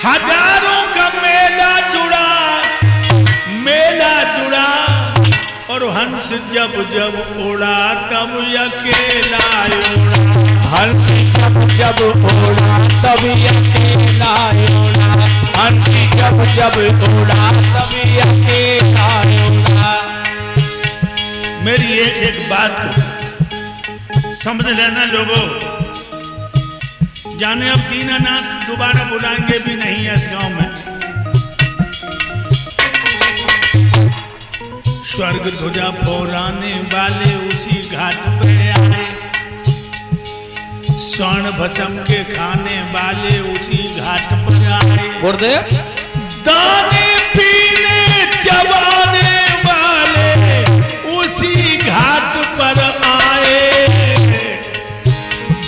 हजारों का मेला जुड़ा और हंस जब जब उड़ा तब अकेला उड़ा। हंस जब उड़ा तब अकेला उड़ा। हंस जब उड़ा तब अकेला उड़ा। मेरी एक बात को समझ लेना लोगों, जाने अब दीनानाथ दोबारा बुलाएंगे भी नहीं है इस गांव में। स्वर्ग ध्वजा फहराने वाले उसी घाट पे आए, स्वर्ण भस्म के खाने वाले उसी घाट पर आए। गुरुदेव दाने पीने चबाने वाले उसी घाट पर आए,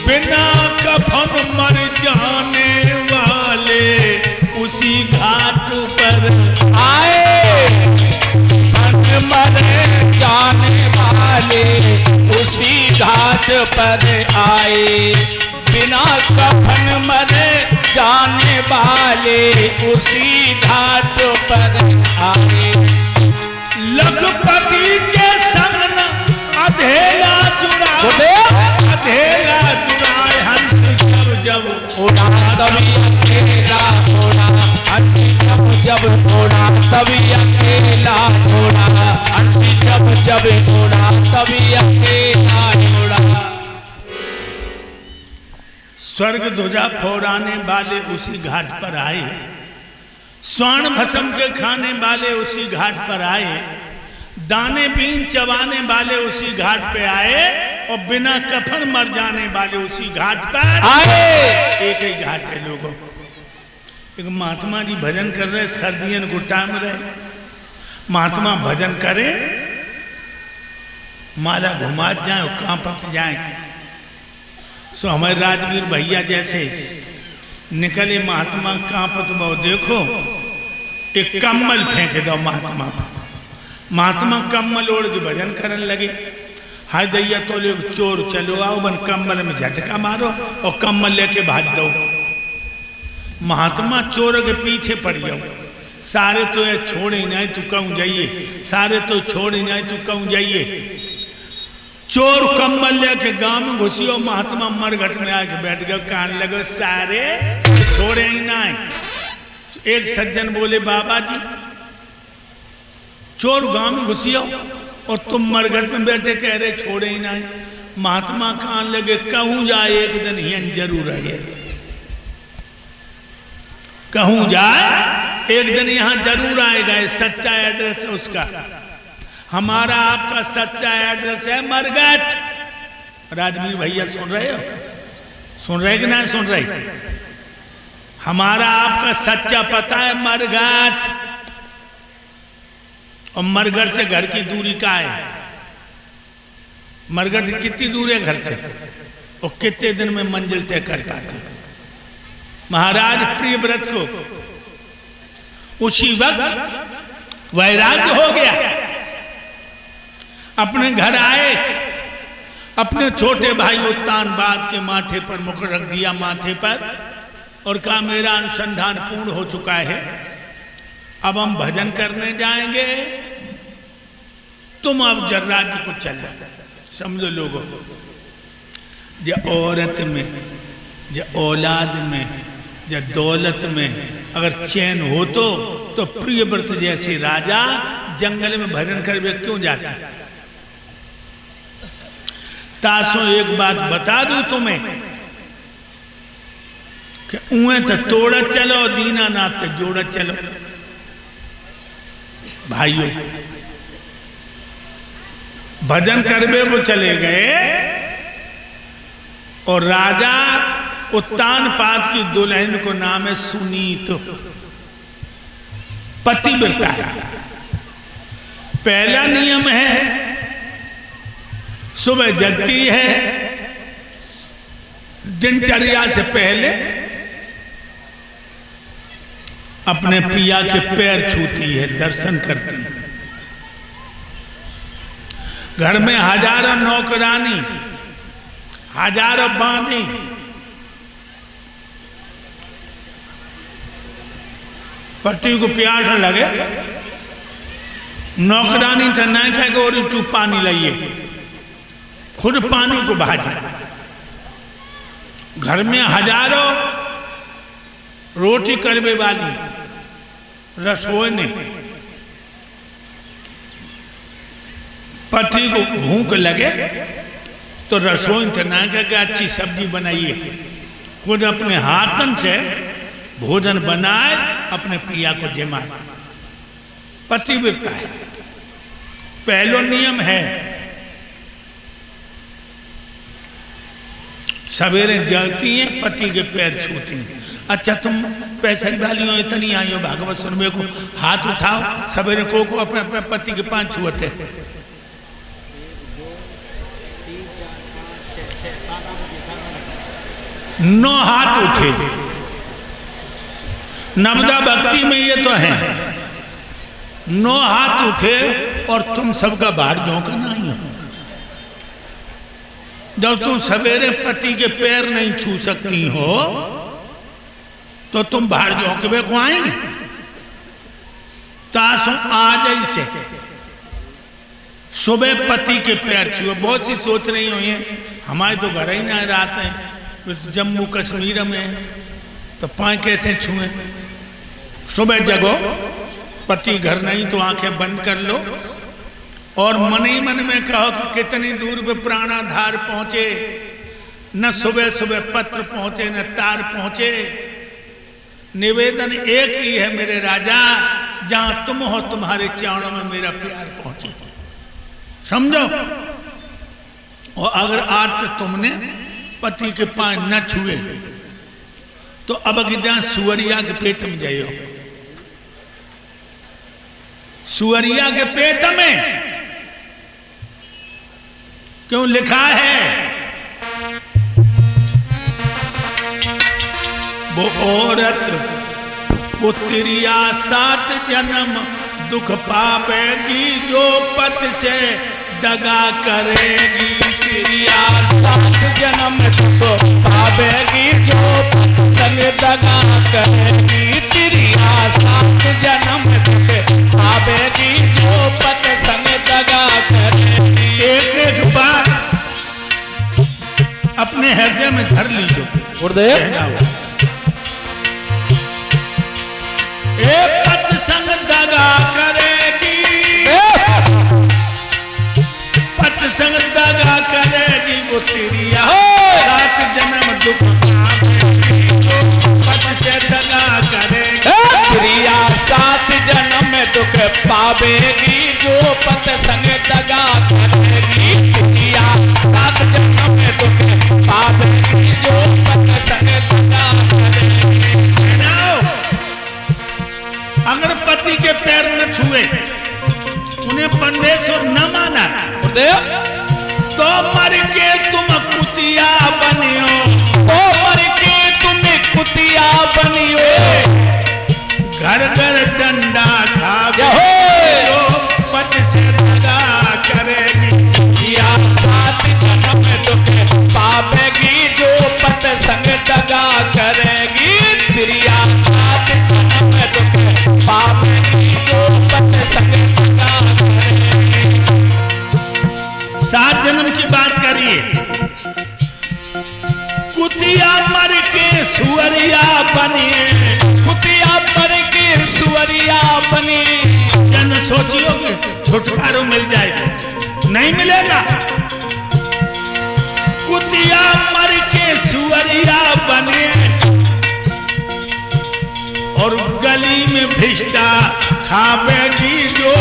बिना कफन मर जाने वाले उसी घाट पर आए। मर जाने वाले उसी घाट पर आए। बिना कफन मर जाने वाले उसी घाट पर आए। लखपति के संग अधेला जुड़ा, अधेला जुड़ा। हंस जब उड़ा तभी अकेला छोड़ा। हंस जब छोड़ा तभी अकेला छोड़ा। हंस जब छोड़ा तभी अकेला छोड़ा। स्वर्ग ध्वजा फहराने वाले उसी घाट पर आए, स्वर्ण भस्म के खाने वाले उसी घाट पर आए, दाने पीन चबाने वाले उसी घाट पे आए और बिना कफन मर जाने वाले उसी घाट पर आए। एक ही घाट है लोगों। एक महात्मा जी भजन कर रहे, सर्दियन गुट्टा में रहे। महात्मा भजन करे, माला घुमा जाए और कांपत जाए। सो हमारे राजवीर भैया जैसे निकले महात्मा कांपत बहु, देखो एक कम्बल फेंक दो महात्मा पर। महात्मा कम्बल ओढ़ के भजन करने लगे। हाय दैया तो लोग चोर चलो आओ, बन कम्बल में झटका मारो और कम्बल लेके भाग दो। महात्मा चोर के पीछे पड़ जाओ। सारे तो ये छोड़े नहीं तू कहूँ जाइए, सारे तो छोड़े नहीं तू कहूँ जाइए। चोर कम्बल लेके गांव में घुसियो, महात्मा मरघट में आके बैठ गए। कान लगे सारे छोड़े ही ना। एक सज्जन बोले बाबा जी चोर गांव में घुसियो और तुम मरघट में बैठे कह रहे छोड़े ही ना। महात्मा कान लगे कहूँ जाए एक दिन यह जरूर है, कहूँ जाए एक दिन यहाँ जरूर आएगा। सच्चा एड्रेस है उसका। हमारा आपका सच्चा एड्रेस है मरघट। राजवीर भैया सुन रहे हो? सुन रहे कि नहीं सुन रहे? हमारा आपका सच्चा पता है मरघट। और मरघट से घर की दूरी का है? मरघट कितनी दूर है घर से और कितने दिन में मंजिल तय कर पाते? महाराज प्रियव्रत को उसी वक्त वैराग्य हो गया। अपने घर आए, अपने छोटे भाई उत्तानपाद के माथे पर मुख रख दिया माथे पर और कहा मेरा अनुसंधान पूर्ण हो चुका है, अब हम भजन करने जाएंगे, तुम अब जर्राज को चला। समझो लोगों, जो औरत में, जो औलाद में, जो दौलत में अगर चैन हो तो प्रियव्रत जैसे राजा जंगल में भजन करके क्यों जाता? तासो एक बात बता दूं तुम्हें कि उन्हें तो तोड़ा चलो, दीनानाथ तो जोड़ा चलो। भाइयों भजन करबे वो चले गए और राजा उत्तानपाद की दुल्हन को नाम है सुनीत, पतिव्रता है। पहला नियम है सुबह जगती है, दिनचर्या से पहले अपने पिया के पैर छूती है, दर्शन करती है। घर में हजारों नौकरानी, हजारों बांदी, पति को प्यास लगे, नौकरानी तो नहीं कहे और तू पानी लाइए, खुद पानी को भाजे। घर में हजारों रोटी करने वाली रसोई ने पति को भूख लगे तो रसोई थे ना कह अच्छी सब्जी बनाइए, खुद अपने हाथन से भोजन बनाए, अपने पिया को जमाए। पतिव्रता है। पहलो नियम है सवेरे जलती हैं, पति के पैर छूती हैं। अच्छा तुम पैसे वाली हो, इतनी आई हो भागवत सुनने को, हाथ उठाओ सवेरे को अपने अपने पति के पांव छुअते। 9 हाथ उठे। नवदा भक्ति में ये तो है, 9 हाथ उठे और तुम सबका बाहर झोंकना ही हो। जब तुम सवेरे पति के पैर नहीं छू सकती हो तो तुम बाहर झोंकबे को आई। तासो आज ऐसे सुबह पति के पैर छुए। बहुत सी सोच रही हुई है हमारे तो घर ही ना रहते हैं, जम्मू कश्मीर में तो पाए कैसे छुए। सुबह जगो, पति घर नहीं तो आंखें बंद कर लो और मन ही मन में कहो कि कितनी दूर पे प्राणाधार पहुंचे। न सुबह सुबह पत्र पहुंचे न तार पहुंचे। निवेदन एक ही है मेरे राजा, जहां तुम हो तुम्हारे चरणों में मेरा प्यार पहुंचे, समझो। और अगर आज तुमने पति के पांव न छुए तो अब गिद्दा सुअरिया के पेट में जाइयो। सुअरिया के पेट में क्यों लिखा है, वो औरत वो तिरिया 7 जन्म दुख पावेगी, जो पति से दगा करेगी। तिरिया 7 जन्म दुख पावेगी, जो पति संग दगा करेगी। तिरिया 7 जन्म दुख पावेगी, जो पति संग दगा करेगी। एक बार अपने हृदय में धर लीजिए गुरुदेव। पति संग दगा करेगी, पति संग दगा करेगी, वो तिरिया 7 जन्म दुख पावेगी, पति से दगा करेगी। तिरिया 7 जन्म दुख पावेगी, जो पति संग दगा करेगी। तिरिया 7 जन्म दुख पावेगी, जो पति संग दगा करेगी। अगर पति के पैर न छुए, उन्हें परमेश्वर न माना तो मर के तुम कुतिया बनियो, तो मर के तुम कुतिया बनियो। घर घर डंडा खावे, हो पति से दगा करेगी। या 7 जन्म दुख पावेगी, जो पति संग दगा करेगी। तिरिया 7 जन्म दुख पावेगी, जो पति संग दगा करेगी। 7 जन्म की बात करिए। कुतिया मर के सुअरिया बनिए, कुतिया मर के सुअरिया बनी। जन सोचियो कि छुटकारा मिल जाएगा, नहीं मिलेगा। कुतिया मर के सुअरिया बने और गली में भिष्टा खावेगी, जो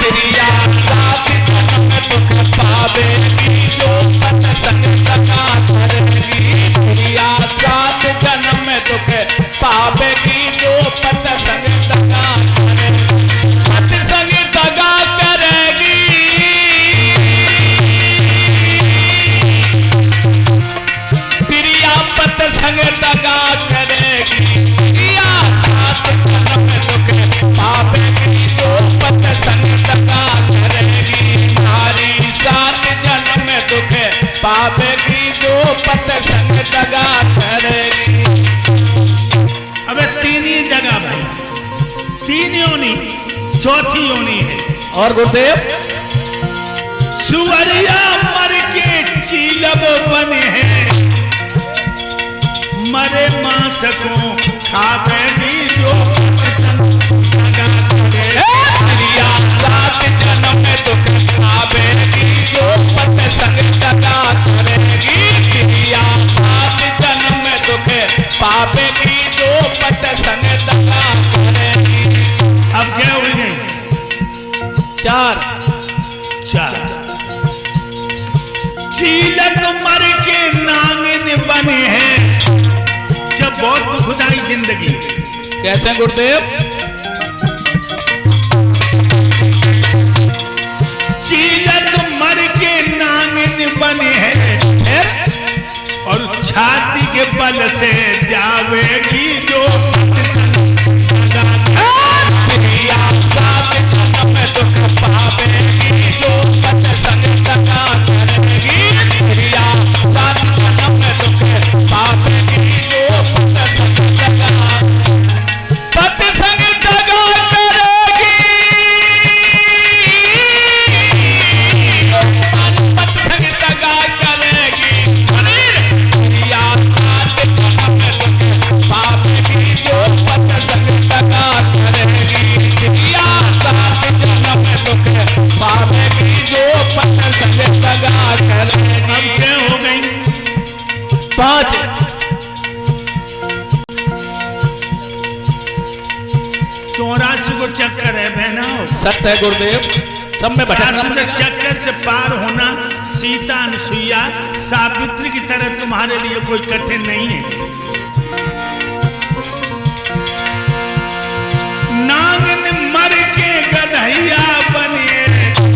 तिरिया 7 जन्म दुख पावेगी, जो पति संग दगा करेगी। तिरिया 7 जन्म दुख पावेगी, जो पति संग दगा करेगी। पति संग दगा करेगी, तिरिया पति संग दगा करेगी। तिरिया 7 जन्म दुख पावेगी, जो पति संग दगा करेगी। नारी 7 जन्म दुख पावेगी, जो पति संग दगा करेगी। चौथी योनि है। और गुरुदेव सुअरिया मर के चीलब बने हैं, मरे मांस को खावेगी जो सात जन्म में दुख पावेगी जो पत संग दगा करेगी। चिड़िया सात जन्म में दुख पावेगी जो पत संग दगा करेगी। अब क्या हुई गई? चार चीलत मर के नागिन बने हैं, जब बहुत दुखदाई जिंदगी। कैसे गुरुदेव? चीलत मर के नागिन बने हैं और छाती के बल से जावेगी जो सात जन्म में दुख पावेगी जो पत संग दगा करेगी। चिड़िया सात जन्म में दुख पावेगी जो पत संग दगा करेगी। पत संग दगा करेगी। चिड़िया सात जन्म में दुख पावेगी जो पत संग दगा करेगी। चिड़िया सात जन्म में दुख पावेगी जो पत संग दगा करेगी। अब क्या हो गई? 5 84 को चक्कर है बहना। सत्य है गुरुदेव, सब में भटकना पड़ेगा। चक्कर से पार होना सीता अनुसुईया सावित्री की तरह तुम्हारे लिए कोई कठिन नहीं है। नागिन मर के गधैया बने,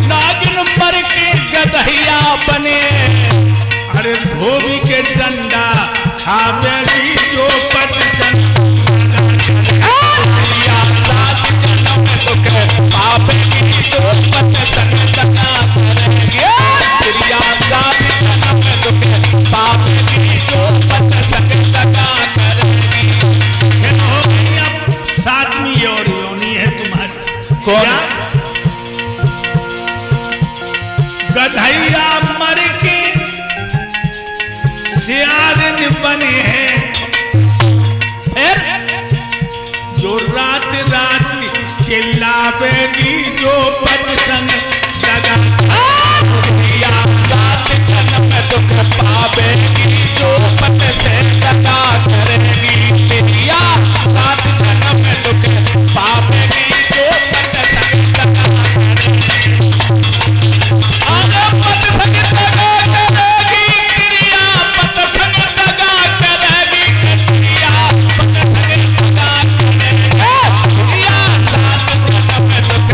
नागिन मर के गधैया बने। अरे धोबी के डंडा खावेगी जो पत संग सात जन्म में दुख पावेगी जो पत संग दगा करेगी। चिड़िया सात जन्म में दुख पावेगी जो पत संग दगा करेगी। हो गई। अब 7वीं और योनि है तुम्हारी। कौन? गधैया मर के सियारिन बने हैं, फिर जो रात रात चिल्लावेगी जो पत संग दगा। चिड़िया सात जन्म में दुख पावेगी जो पत से दगा करेगी। चिड़िया सात जन्म में दुख पावेगी जो पत संग दगा करेगी। आगे पत संग दगा करेगी। चिड़िया पत संग दगा करेगी। चिड़िया पत संग दगा करेगी। चिड़िया सात जन्म में दुख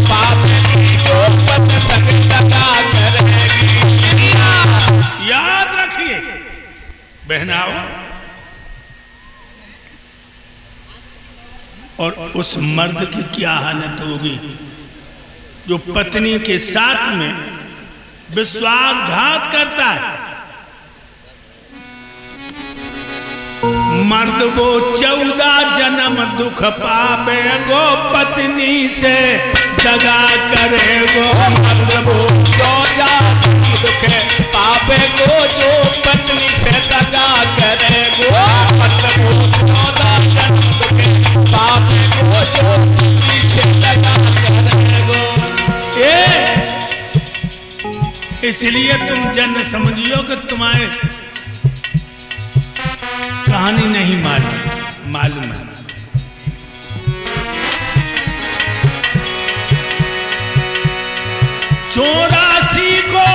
पावेगी जो पत संग दगा करेगी। चिड़िया याद रखिए बहनाओ। और उस मर्द की क्या हालत होगी जो पत्नी के साथ में विश्वासघात करता है। मर्द वो 14 जन्म दुख पावे गो पत्नी से दगा करे गो। मर्द वो 14 दुख पावे गो जो पत्नी से दगा करे गो। मर्द वो 14 जन्म दुख पावे गो जो पत्नी से दगा करे गो। इसलिए तुम जन समझियो कि तुम्हारे कहानी नहीं मालूम है। चौरासी को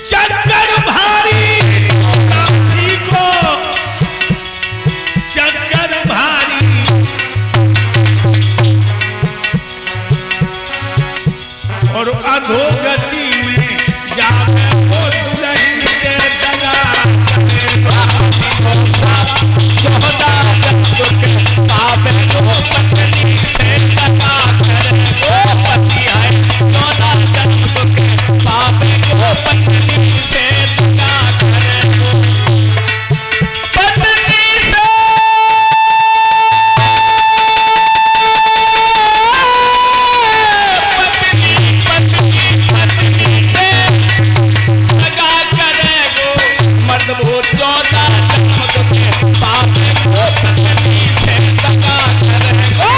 चक्कर भारी, 84 को चक्कर भारी। और अधोगति में जावे वो दुल्हन के दगा। 14 जन्म दुख पावे गो पत्नी से दगा करे गो। पति है 14 जन्म दुख पावे को पत्नी से दगा करेगो।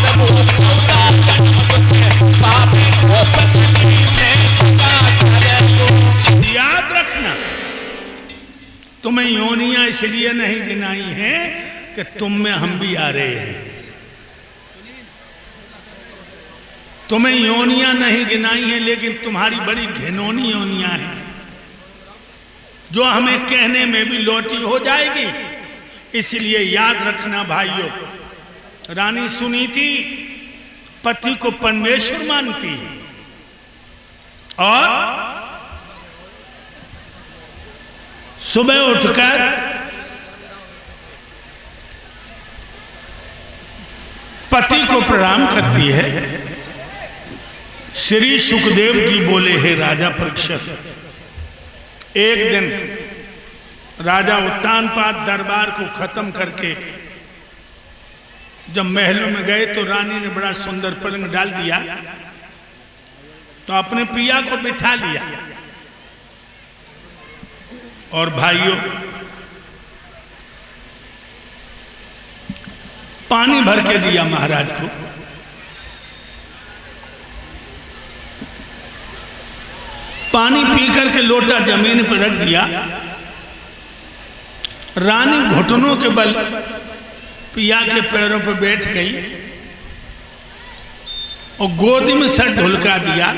प्रभु 14 जन्म दुख पावे को पत्नी से दगा करेगो। याद रखना, तुम्हें योनियां इसलिए नहीं गिनाई हैं कि तुम में हम भी आ रहे हैं। तुम्हें योनियां नहीं गिनाई हैं, लेकिन तुम्हारी बड़ी घिनौनी योनियां हैं जो हमें कहने में भी लोटी हो जाएगी। इसलिए याद रखना भाइयों, रानी सुनीति पति को परमेश्वर मानती और सुबह उठकर पति को प्रणाम करती है। श्री सुखदेव जी बोले, हे राजा परीक्षित, एक दिन राजा उत्तानपाद दरबार को खत्म करके जब महलों में गए तो रानी ने बड़ा सुंदर पलंग डाल दिया, तो अपने पिया को बिठा लिया और भाइयों पानी भर के दिया महाराज को। पानी पी करके लोटा जमीन पर रख दिया। रानी घुटनों के बल पिया के पैरों पर बैठ गई और गोदी में सर ढुलका दिया।